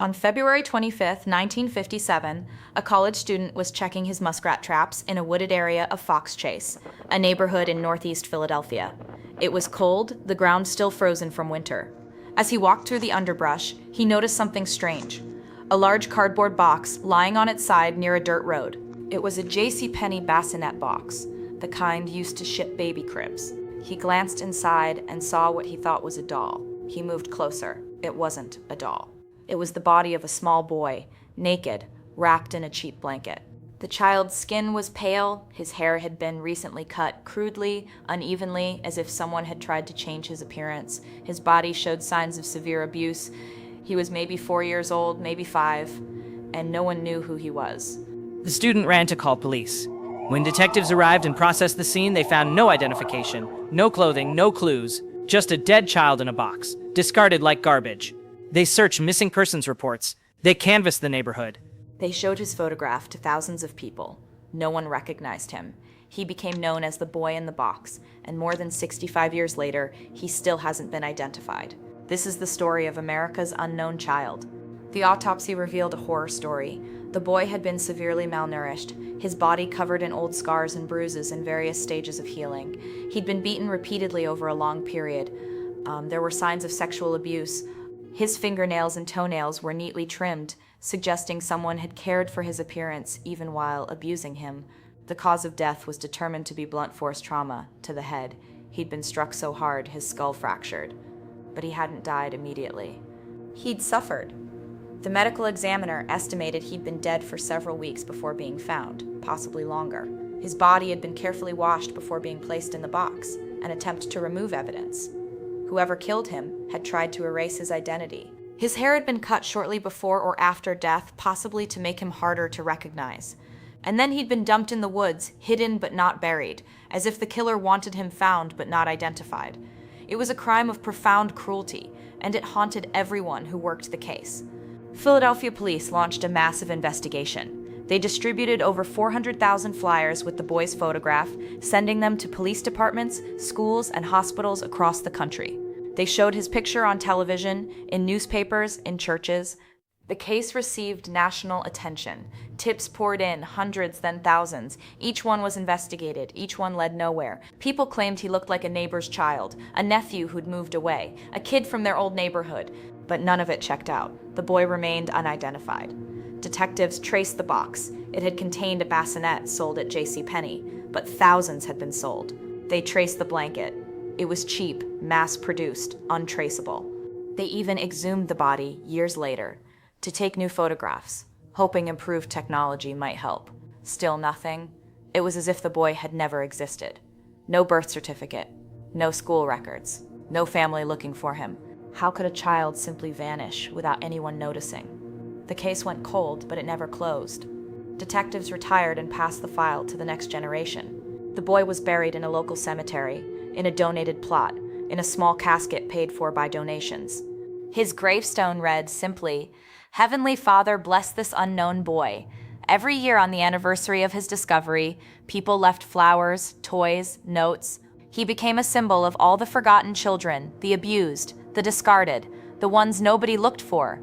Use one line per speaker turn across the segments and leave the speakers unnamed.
On February 25, 1957, a college student was checking his muskrat traps in a wooded area of Fox Chase, a neighborhood in northeast Philadelphia. It was cold, the ground still frozen from winter. As he walked through the underbrush, he noticed something strange. A large cardboard box lying on its side near a dirt road. It was a J.C. Penney bassinet box, the kind used to ship baby cribs. He glanced inside and saw what he thought was a doll. He moved closer. It wasn't a doll. It was the body of a small boy, naked, wrapped in a cheap blanket. The child's skin was pale, his hair had been recently cut crudely, unevenly, as if someone had tried to change his appearance. His body showed signs of severe abuse. He was maybe 4 years old, maybe 5, and no one knew who he was.
The student ran to call police. When detectives arrived and processed the scene, they found no identification, no clothing, no clues, just a dead child in a box, discarded like garbage. They searched missing persons reports. They canvassed the neighborhood.
They showed his photograph to thousands of people. No one recognized him. He became known as the boy in the box, and more than 65 years later, he still hasn't been identified. This is the story of America's unknown child. The autopsy revealed a horror story. The boy had been severely malnourished, his body covered in old scars and bruises in various stages of healing. He'd been beaten repeatedly over a long period. There were signs of sexual abuse. His fingernails and toenails were neatly trimmed, suggesting someone had cared for his appearance even while abusing him. The cause of death was determined to be blunt force trauma to the head. He'd been struck so hard his skull fractured. But he hadn't died immediately. He'd suffered. The medical examiner estimated he'd been dead for several weeks before being found, possibly longer. His body had been carefully washed before being placed in the box, an attempt to remove evidence. Whoever killed him had tried to erase his identity. His hair had been cut shortly before or after death, possibly to make him harder to recognize. And then he'd been dumped in the woods, hidden but not buried, as if the killer wanted him found but not identified. It was a crime of profound cruelty, and it haunted everyone who worked the case. Philadelphia police launched a massive investigation. They distributed over 400,000 flyers with the boy's photograph, sending them to police departments, schools, and hospitals across the country. They showed his picture on television, in newspapers, in churches. The case received national attention. Tips poured in, hundreds, then thousands. Each one was investigated. Each one led nowhere. People claimed he looked like a neighbor's child, a nephew who'd moved away, a kid from their old neighborhood. But none of it checked out. The boy remained unidentified. Detectives traced the box. It had contained a bassinet sold at J.C. Penney, but thousands had been sold. They traced the blanket. It was cheap, mass-produced, untraceable. They even exhumed the body years later to take new photographs, hoping improved technology might help. Still nothing. It was as if the boy had never existed. No birth certificate, no school records, no family looking for him. How could a child simply vanish without anyone noticing? The case went cold, but it never closed. Detectives retired and passed the file to the next generation. The boy was buried in a local cemetery, in a donated plot, in a small casket paid for by donations. His gravestone read simply, "Heavenly Father, bless this unknown boy." Every year on the anniversary of his discovery, people left flowers, toys, notes. He became a symbol of all the forgotten children, the abused, the discarded, the ones nobody looked for.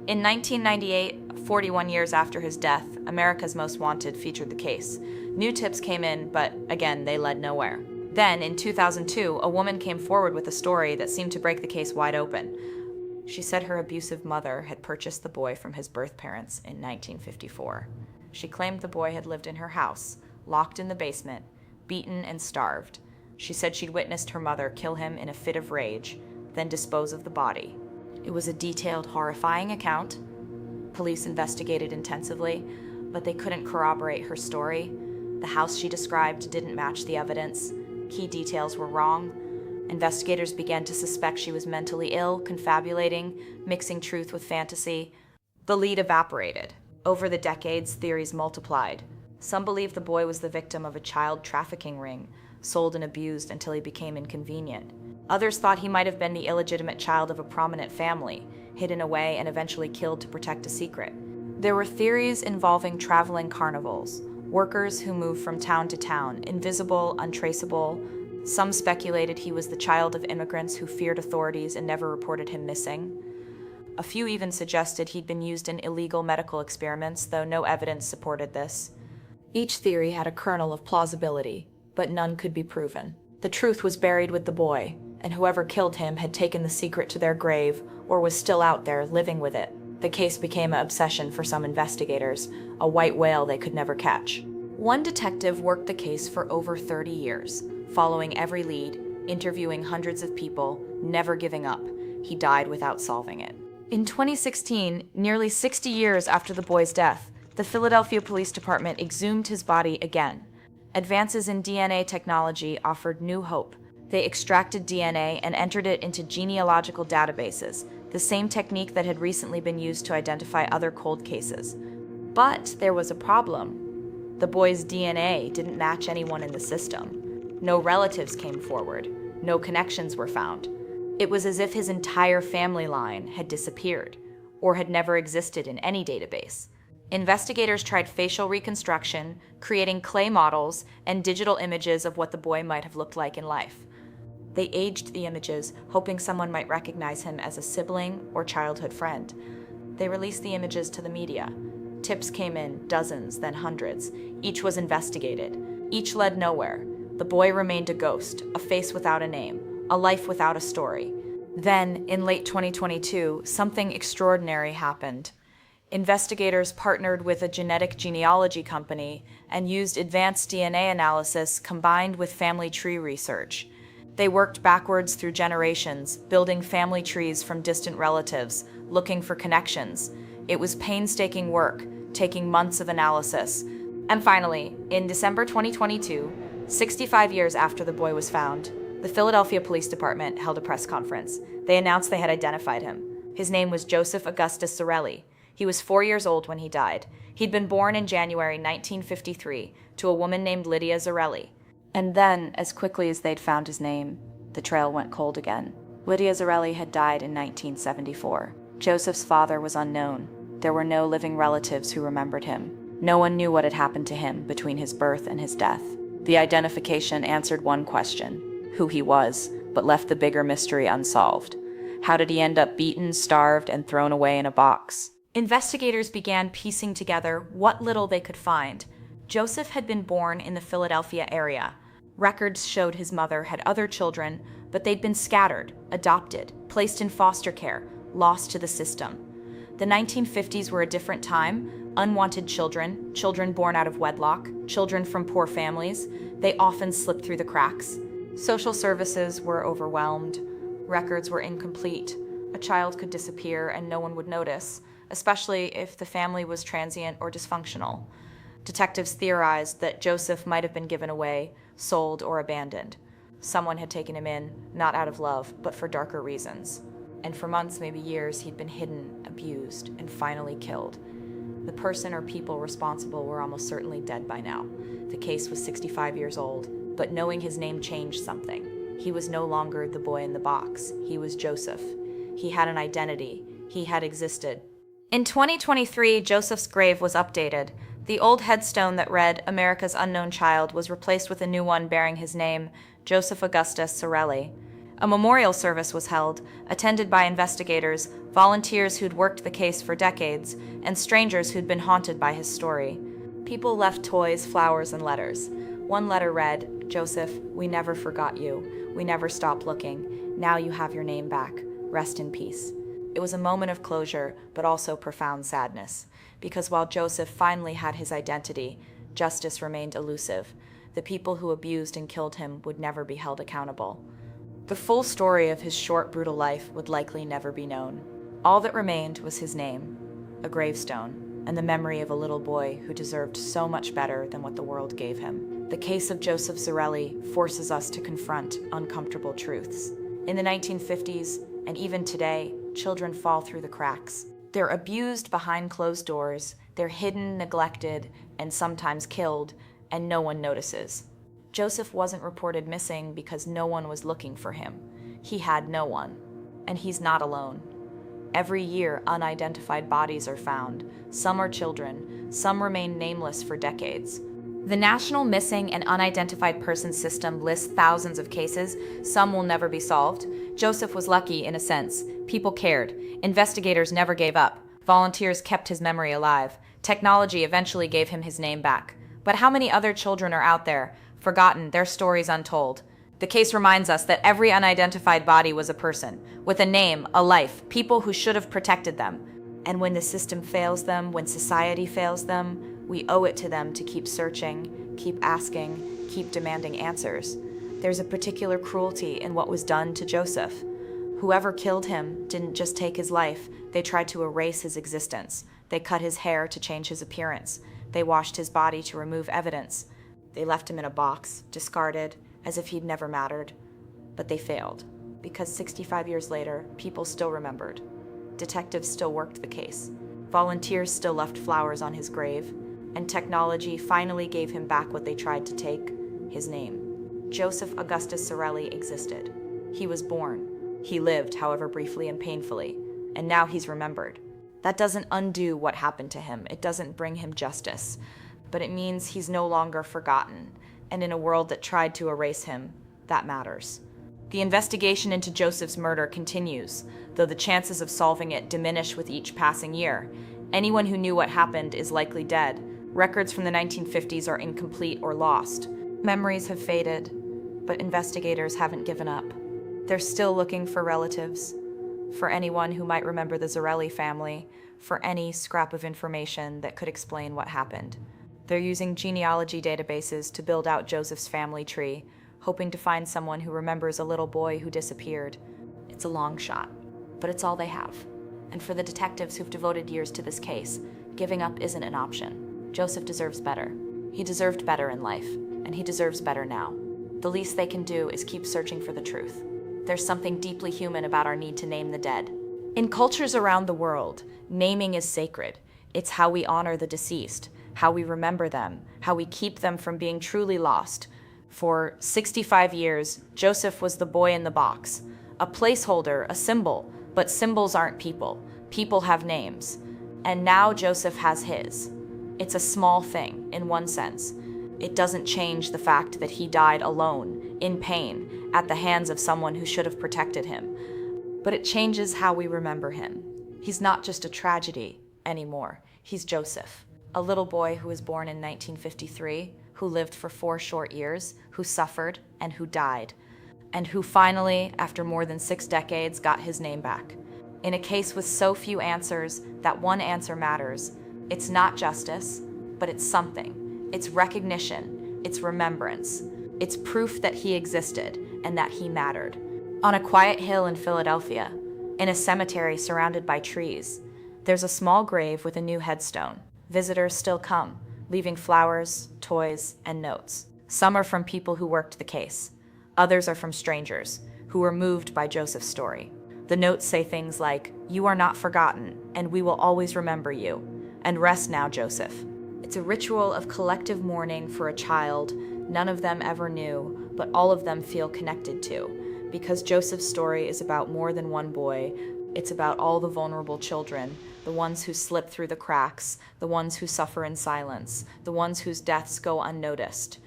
In 1998, 41 years after his death, America's Most Wanted featured the case. New tips came in, but again, they led nowhere. Then, in 2002, a woman came forward with a story that seemed to break the case wide open. She said her abusive mother had purchased the boy from his birth parents in 1954. She claimed the boy had lived in her house, locked in the basement, beaten and starved. She said she'd witnessed her mother kill him in a fit of rage, then dispose of the body. It was a detailed, horrifying account. Police investigated intensively, but they couldn't corroborate her story. The house she described didn't match the evidence. Key details were wrong. Investigators began to suspect she was mentally ill, confabulating, mixing truth with fantasy. The lead evaporated. Over the decades, theories multiplied. Some believed the boy was the victim of a child trafficking ring, sold and abused until he became inconvenient. Others thought he might have been the illegitimate child of a prominent family, hidden away and eventually killed to protect a secret. There were theories involving traveling carnivals, workers who moved from town to town, invisible, untraceable. Some speculated he was the child of immigrants who feared authorities and never reported him missing. A few even suggested he'd been used in illegal medical experiments, though no evidence supported this. Each theory had a kernel of plausibility, but none could be proven. The truth was buried with the boy, and whoever killed him had taken the secret to their grave or was still out there living with it. The case became an obsession for some investigators, a white whale they could never catch. One detective worked the case for over 30 years, following every lead, interviewing hundreds of people, never giving up. He died without solving it. In 2016, nearly 60 years after the boy's death, the Philadelphia Police Department exhumed his body again. Advances in DNA technology offered new hope. They extracted DNA and entered it into genealogical databases, the same technique that had recently been used to identify other cold cases. But there was a problem. The boy's DNA didn't match anyone in the system. No relatives came forward. No connections were found. It was as if his entire family line had disappeared, or had never existed in any database. Investigators tried facial reconstruction, creating clay models and digital images of what the boy might have looked like in life. They aged the images, hoping someone might recognize him as a sibling or childhood friend. They released the images to the media. Tips came in, dozens, then hundreds. Each was investigated. Each led nowhere. The boy remained a ghost, a face without a name, a life without a story. Then, in late 2022, something extraordinary happened. Investigators partnered with a genetic genealogy company and used advanced DNA analysis combined with family tree research. They worked backwards through generations, building family trees from distant relatives, looking for connections. It was painstaking work, taking months of analysis. And finally, in December 2022, 65 years after the boy was found, the Philadelphia Police Department held a press conference. They announced they had identified him. His name was Joseph Augustus Zarelli. He was 4 years old when he died. He'd been born in January 1953 to a woman named Lydia Zarelli. And then, as quickly as they'd found his name, the trail went cold again. Lydia Zarelli had died in 1974. Joseph's father was unknown. There were no living relatives who remembered him. No one knew what had happened to him between his birth and his death. The identification answered one question, who he was, but left the bigger mystery unsolved. How did he end up beaten, starved, and thrown away in a box? Investigators began piecing together what little they could find. Joseph had been born in the Philadelphia area. Records showed his mother had other children, but they'd been scattered, adopted, placed in foster care, lost to the system. The 1950s were a different time. Unwanted children, children born out of wedlock, children from poor families, they often slipped through the cracks. Social services were overwhelmed. Records were incomplete. A child could disappear and no one would notice, especially if the family was transient or dysfunctional. Detectives theorized that Joseph might have been given away, sold, or abandoned. Someone had taken him in, not out of love, but for darker reasons. And for months, maybe years, he'd been hidden, abused, and finally killed. The person or people responsible were almost certainly dead by now. The case was 65 years old, but knowing his name changed something. He was no longer the boy in the box. He was Joseph. He had an identity. He had existed. In 2023, Joseph's grave was updated. The old headstone that read, America's Unknown Child, was replaced with a new one bearing his name, Joseph Augustus Zarelli. A memorial service was held, attended by investigators, volunteers who'd worked the case for decades, and strangers who'd been haunted by his story. People left toys, flowers, and letters. One letter read, Joseph, we never forgot you. We never stopped looking. Now you have your name back. Rest in peace. It was a moment of closure, but also profound sadness. Because while Joseph finally had his identity, justice remained elusive. The people who abused and killed him would never be held accountable. The full story of his short, brutal life would likely never be known. All that remained was his name, a gravestone, and the memory of a little boy who deserved so much better than what the world gave him. The case of Joseph Zarelli forces us to confront uncomfortable truths. In the 1950s, and even today, children fall through the cracks. They're abused behind closed doors, they're hidden, neglected, and sometimes killed, and no one notices. Joseph wasn't reported missing because no one was looking for him. He had no one, and he's not alone. Every year, unidentified bodies are found. Some are children, some remain nameless for decades. The National Missing and Unidentified Persons System lists thousands of cases. Some will never be solved. Joseph was lucky in a sense. People cared. Investigators never gave up. Volunteers kept his memory alive. Technology eventually gave him his name back. But how many other children are out there, forgotten, their stories untold? The case reminds us that every unidentified body was a person, with a name, a life, people who should have protected them. And when the system fails them, when society fails them, we owe it to them to keep searching, keep asking, keep demanding answers. There's a particular cruelty in what was done to Joseph. Whoever killed him didn't just take his life, they tried to erase his existence. They cut his hair to change his appearance. They washed his body to remove evidence. They left him in a box, discarded, as if he'd never mattered. But they failed, because 65 years later, people still remembered. Detectives still worked the case. Volunteers still left flowers on his grave, and technology finally gave him back what they tried to take, his name. Joseph Augustus Sorelli existed. He was born. He lived, however briefly and painfully, and now he's remembered. That doesn't undo what happened to him. It doesn't bring him justice, but it means he's no longer forgotten, and in a world that tried to erase him, that matters. The investigation into Joseph's murder continues, though the chances of solving it diminish with each passing year. Anyone who knew what happened is likely dead. Records from the 1950s are incomplete or lost. Memories have faded, but investigators haven't given up. They're still looking for relatives, for anyone who might remember the Sorelli family, for any scrap of information that could explain what happened. They're using genealogy databases to build out Joseph's family tree, hoping to find someone who remembers a little boy who disappeared. It's a long shot, but it's all they have. And for the detectives who've devoted years to this case, giving up isn't an option. Joseph deserves better. He deserved better in life, and he deserves better now. The least they can do is keep searching for the truth. There's something deeply human about our need to name the dead. In cultures around the world, naming is sacred. It's how we honor the deceased, how we remember them, how we keep them from being truly lost. For 65 years, Joseph was the boy in the box, a placeholder, a symbol, but symbols aren't people. People have names. And now Joseph has his. It's a small thing, in one sense. It doesn't change the fact that he died alone, in pain, at the hands of someone who should have protected him. But it changes how we remember him. He's not just a tragedy anymore. He's Joseph, a little boy who was born in 1953, who lived for 4 short years, who suffered and who died, and who finally, after more than 6 decades, got his name back. In a case with so few answers that one answer matters, it's not justice, but it's something. It's recognition, it's remembrance, it's proof that he existed and that he mattered. On a quiet hill in Philadelphia, in a cemetery surrounded by trees, there's a small grave with a new headstone. Visitors still come, leaving flowers, toys, and notes. Some are from people who worked the case. Others are from strangers who were moved by Joseph's story. The notes say things like, "You are not forgotten, and we will always remember you. And rest now, Joseph." It's a ritual of collective mourning for a child none of them ever knew, but all of them feel connected to. Because Joseph's story is about more than one boy, it's about all the vulnerable children, the ones who slip through the cracks, the ones who suffer in silence, the ones whose deaths go unnoticed.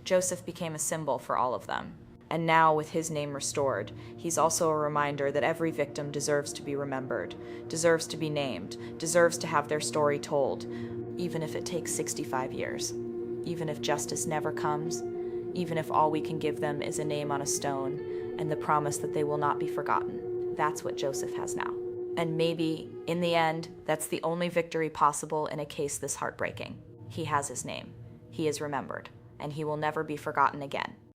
Joseph became a symbol for all of them. And now, with his name restored, he's also a reminder that every victim deserves to be remembered, deserves to be named, deserves to have their story told, even if it takes 65 years, even if justice never comes, even if all we can give them is a name on a stone and the promise that they will not be forgotten. That's what Joseph has now. And maybe, in the end, that's the only victory possible in a case this heartbreaking. He has his name. He is remembered, and he will never be forgotten again.